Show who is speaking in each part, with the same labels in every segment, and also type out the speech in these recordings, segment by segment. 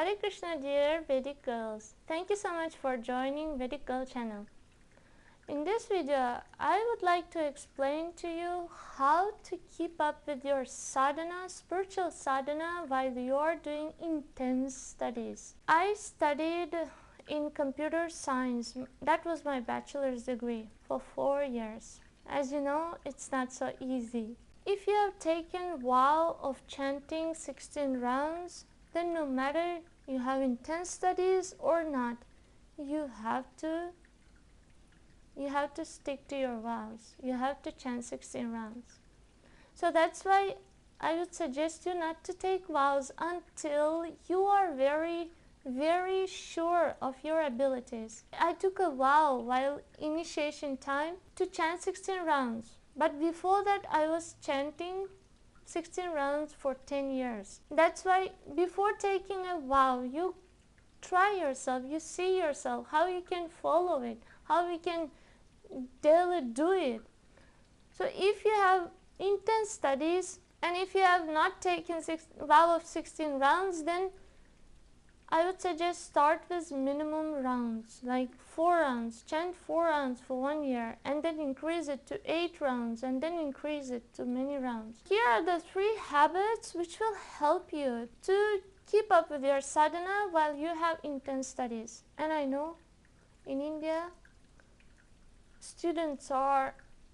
Speaker 1: Hare Krishna, dear Vedic girls. Thank you so much for joining Vedic Girl channel. In this video, I would like to explain to you how to keep up with your sadhana, spiritual sadhana, while you are doing intense studies. I studied in computer science. That was my bachelor's degree for 4 years. As you know, it's not so easy. If you have taken vow of chanting 16 rounds, then no matter you have intense studies or not, you have to stick to your vows. You have to chant 16 rounds. So that's why I would suggest you not to take vows until you are very, very sure of your abilities. I took a vow while initiation time to chant 16 rounds. But before that, I was chanting 16 rounds for 10 years. That's why before taking a vow, you try yourself, you see yourself, how you can follow it, how you can daily do it. So if you have intense studies and if you have not taken vow of 16 rounds, then I would suggest start with minimum rounds, like 4 rounds, chant 4 rounds for 1 year, and then increase it to 8 rounds, and then increase it to many rounds. Here are the 3 habits which will help you to keep up with your sadhana while you have intense studies. And I know in India, students are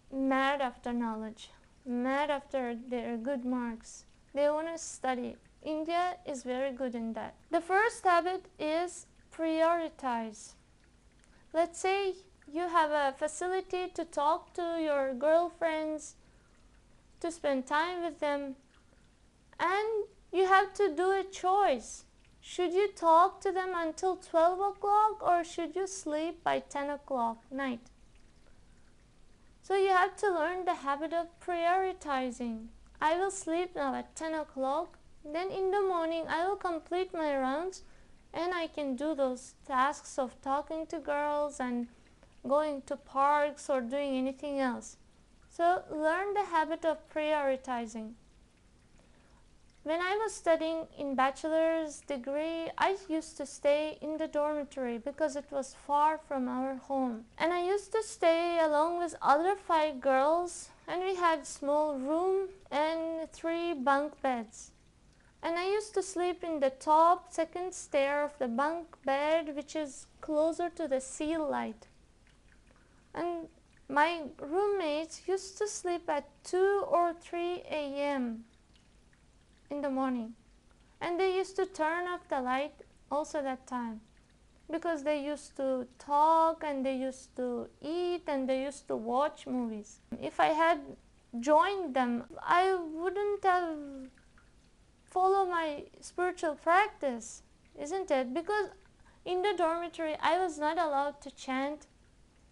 Speaker 1: mad after knowledge, mad after their good marks. They want to study. India is very good in that. The first habit is prioritize. Let's say you have a facility to talk to your girlfriends, to spend time with them, and you have to do a choice. Should you talk to them until 12 o'clock or should you sleep by 10 o'clock night? So you have to learn the habit of prioritizing. I will sleep now at 10 o'clock. Then in the morning I will complete my rounds and I can do those tasks of talking to girls and going to parks or doing anything else. So learn the habit of prioritizing. When I was studying in bachelor's degree, I used to stay in the dormitory because it was far from our home. And I used to stay along with other 5 girls, and we had small room and 3 bunk beds. And I used to sleep in the top 2nd stair of the bunk bed, which is closer to the sea light. And my roommates used to sleep at 2 or 3 a.m. in the morning. And they used to turn off the light also that time, because they used to talk and they used to eat and they used to watch movies. If I had joined them, I wouldn't have follow my spiritual practice, isn't it? Because in the dormitory I was not allowed to chant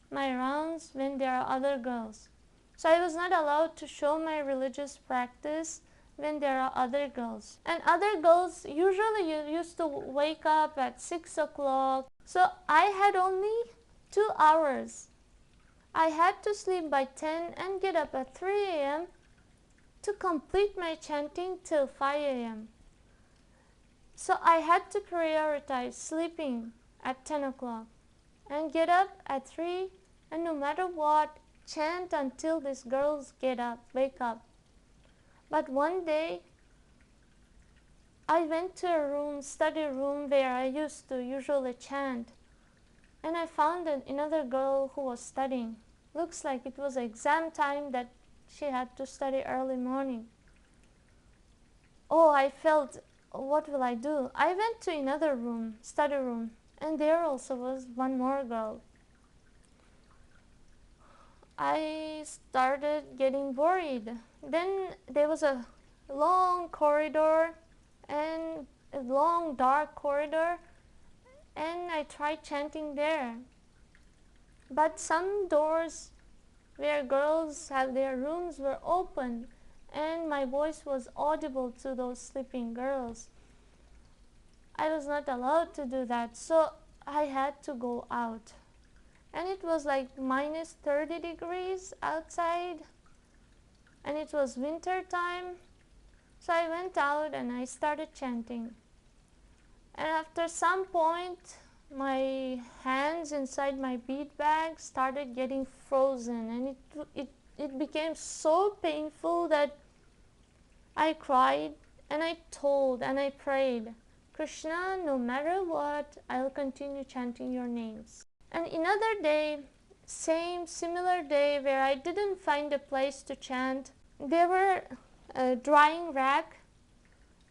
Speaker 1: my rounds when there are other girls. So I was not allowed to show my religious practice when there are other girls. And other girls usually used to wake up at 6 o'clock. So I had only 2 hours. I had to sleep by 10 and get up at 3 a.m. to complete my chanting till 5 a.m. So I had to prioritize sleeping at 10 o'clock and get up at 3, and no matter what, chant until these girls wake up. But one day I went to a study room where I used to usually chant, and I found another girl who was studying. Looks like it was exam time that she had to study early morning. Oh, I felt, what will I do? I went to another room, study room, and there also was one more girl. I started getting worried. Then there was a long corridor and a long dark corridor, and I tried chanting there. But some doors where girls have their rooms were open, and my voice was audible to those sleeping girls. I was not allowed to do that, so I had to go out. And it was like minus 30 degrees outside, and it was winter time. So I went out and I started chanting. And after after some point, my hands inside my bead bag started getting frozen, and it became so painful that I cried, and I told and I prayed, Krishna, no matter what, I'll continue chanting your names. And another day, similar day, where I didn't find a place to chant, there were a drying rack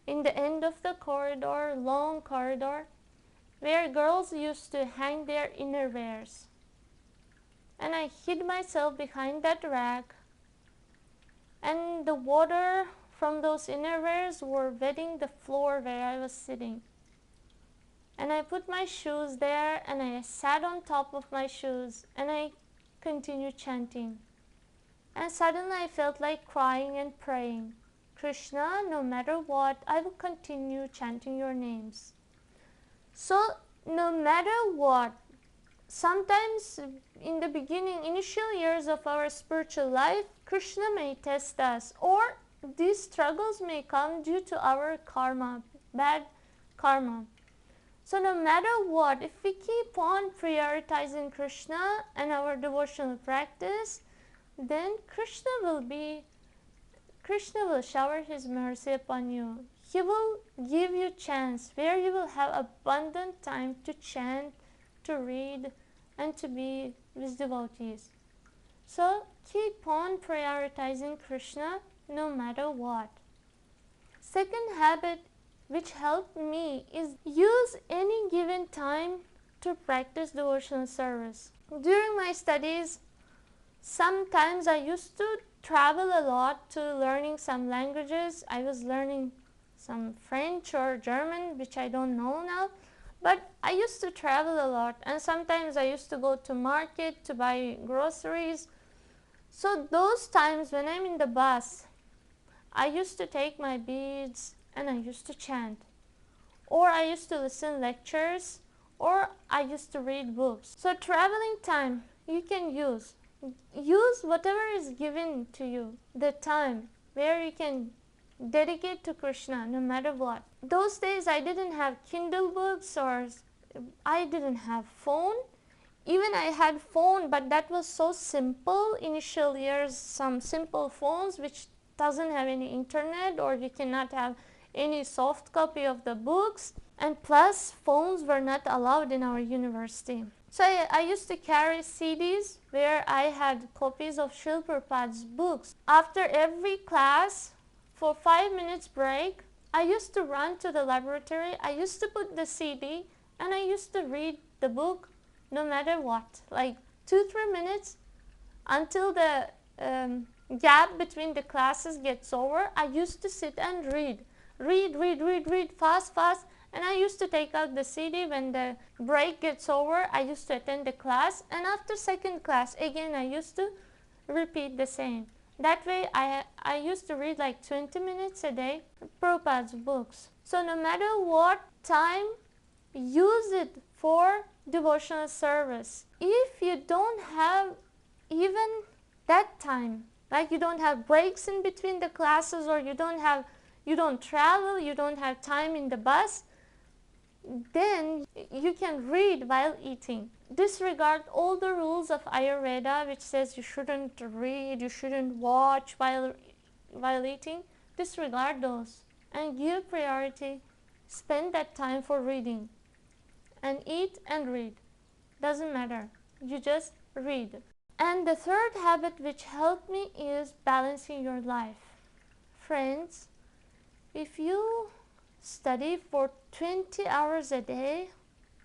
Speaker 1: in the end of the corridor, long corridor, where girls used to hang their innerwears. And I hid myself behind that rack, and the water from those innerwears were wetting the floor where I was sitting. And I put my shoes there, and I sat on top of my shoes, and I continued chanting. And suddenly I felt like crying and praying, Krishna, no matter what, I will continue chanting your names. So no matter what, sometimes in the initial years of our spiritual life, Krishna may test us, or these struggles may come due to our karma, bad karma. So no matter what, if we keep on prioritizing Krishna and our devotional practice, then Krishna will shower his mercy upon you. He will give you chance where you will have abundant time to chant, to read, and to be with devotees. So keep on prioritizing Krishna no matter what. Second habit which helped me is use any given time to practice devotional service. During my studies, sometimes I used to travel a lot to learning some languages. I was learning some French or German, which I don't know now, but I used to travel a lot, and sometimes I used to go to market to buy groceries. So those times when I'm in the bus, I used to take my beads and I used to chant, or I used to listen lectures, or I used to read books. So traveling time you can use whatever is given to you, the time where you can dedicate to Krishna no matter what. Those days I didn't have Kindle books, or I didn't have phone. Even I had phone, but that was so simple. Initial years, some simple phones which doesn't have any internet, or you cannot have any soft copy of the books, and plus phones were not allowed in our university. So I used to carry CDs where I had copies of Srila Prabhupada's books. After every class, for 5 minutes break, I used to run to the laboratory. I used to put the CD and I used to read the book no matter what, like 2-3 minutes until the gap between the classes gets over. I used to sit and read fast, and I used to take out the CD when the break gets over. I used to attend the class, and after second class again I used to repeat the same. That way I used to read like 20 minutes a day Prabhupada's books. So no matter what time, use it for devotional service. If you don't have even that time, like you don't have breaks in between the classes, or you don't travel, you don't have time in the bus, then you can read while eating. Disregard all the rules of Ayurveda which says you shouldn't read, you shouldn't watch while eating. Disregard those and give priority. Spend that time for reading, and eat and read. Doesn't matter. You just read. And the third habit which helped me is balancing your life. Friends, if you study for 20 hours a day,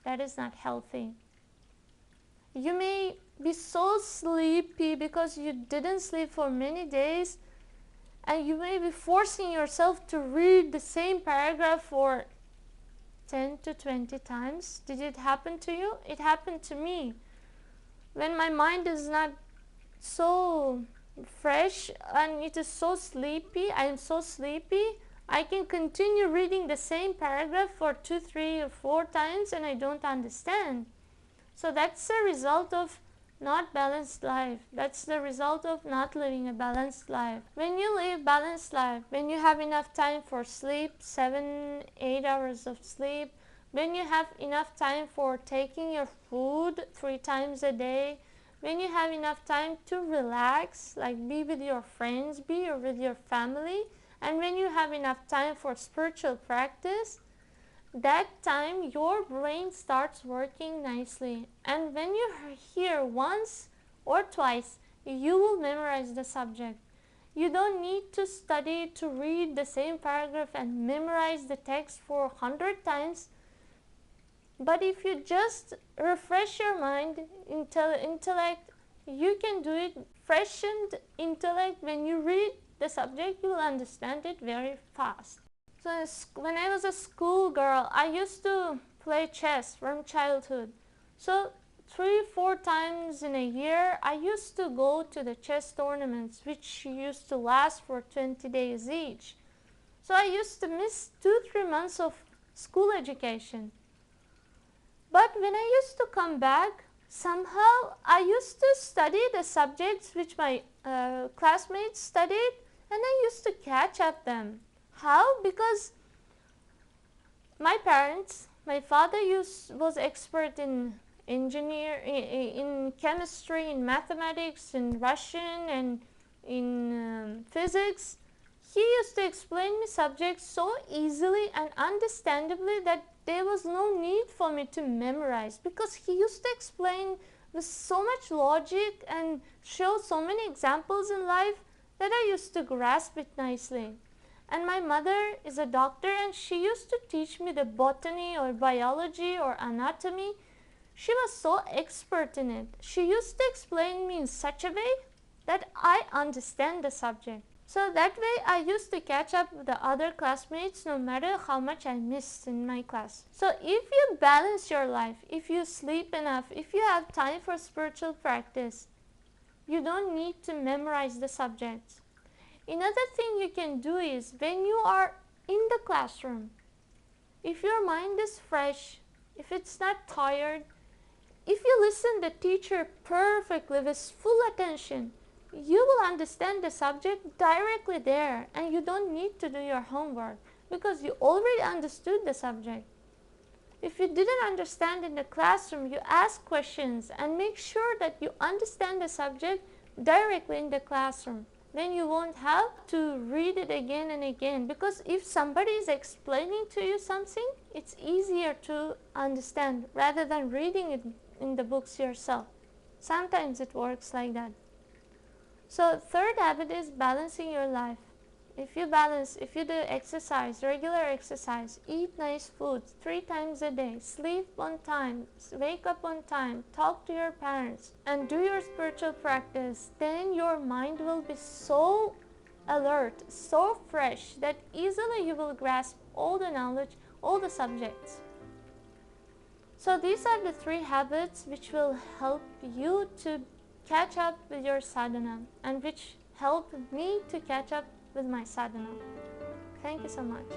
Speaker 1: that is not healthy. You may be so sleepy because you didn't sleep for many days, and you may be forcing yourself to read the same paragraph for 10 to 20 times. Did it happen to you? It happened to me. When my mind is not so fresh and it is so sleepy, I am so sleepy, I can continue reading the same paragraph for 2, 3, or 4 times and I don't understand. So that's the result of not balanced life. That's the result of not living a balanced life. When you live balanced life, when you have enough time for sleep, 7, 8 hours of sleep, when you have enough time for taking your food 3 times a day, when you have enough time to relax, like be with your friends, be with your family, and when you have enough time for spiritual practice, that time your brain starts working nicely. And when you hear once or twice, you will memorize the subject. You don't need to study to read the same paragraph and memorize the text for 100 times. But if you just refresh your mind, intellect, you can do it. Freshened intellect, when you read the subject, you will understand it very fast. So when I was a schoolgirl, I used to play chess from childhood. So 3-4 times in a year, I used to go to the chess tournaments, which used to last for 20 days each. So I used to miss 2-3 months of school education. But when I used to come back, somehow I used to study the subjects which my classmates studied, and I used to catch up them. How? Because my parents, my father was expert in in chemistry, in mathematics, in Russian, and in physics. He used to explain me subjects so easily and understandably that there was no need for me to memorize, because he used to explain with so much logic and show so many examples in life that I used to grasp it nicely. And my mother is a doctor, and she used to teach me the botany or biology or anatomy. She was so expert in it. She used to explain me in such a way that I understand the subject. So that way I used to catch up with the other classmates no matter how much I missed in my class. So if you balance your life, if you sleep enough, if you have time for spiritual practice, you don't need to memorize the subjects. Another thing you can do is, when you are in the classroom, if your mind is fresh, if it's not tired, if you listen the teacher perfectly with full attention, you will understand the subject directly there, and you don't need to do your homework because you already understood the subject. If you didn't understand in the classroom, you ask questions and make sure that you understand the subject directly in the classroom. Then you won't have to read it again and again, because if somebody is explaining to you something, it's easier to understand rather than reading it in the books yourself. Sometimes it works like that. So third habit is balancing your life. If you do exercise, regular exercise, eat nice food 3 times a day, sleep on time, wake up on time, talk to your parents, and do your spiritual practice, then your mind will be so alert, so fresh, that easily you will grasp all the knowledge, all the subjects. So these are the 3 habits which will help you to catch up with your sadhana, and which helped me to catch up with my sadhana. Thank you so much.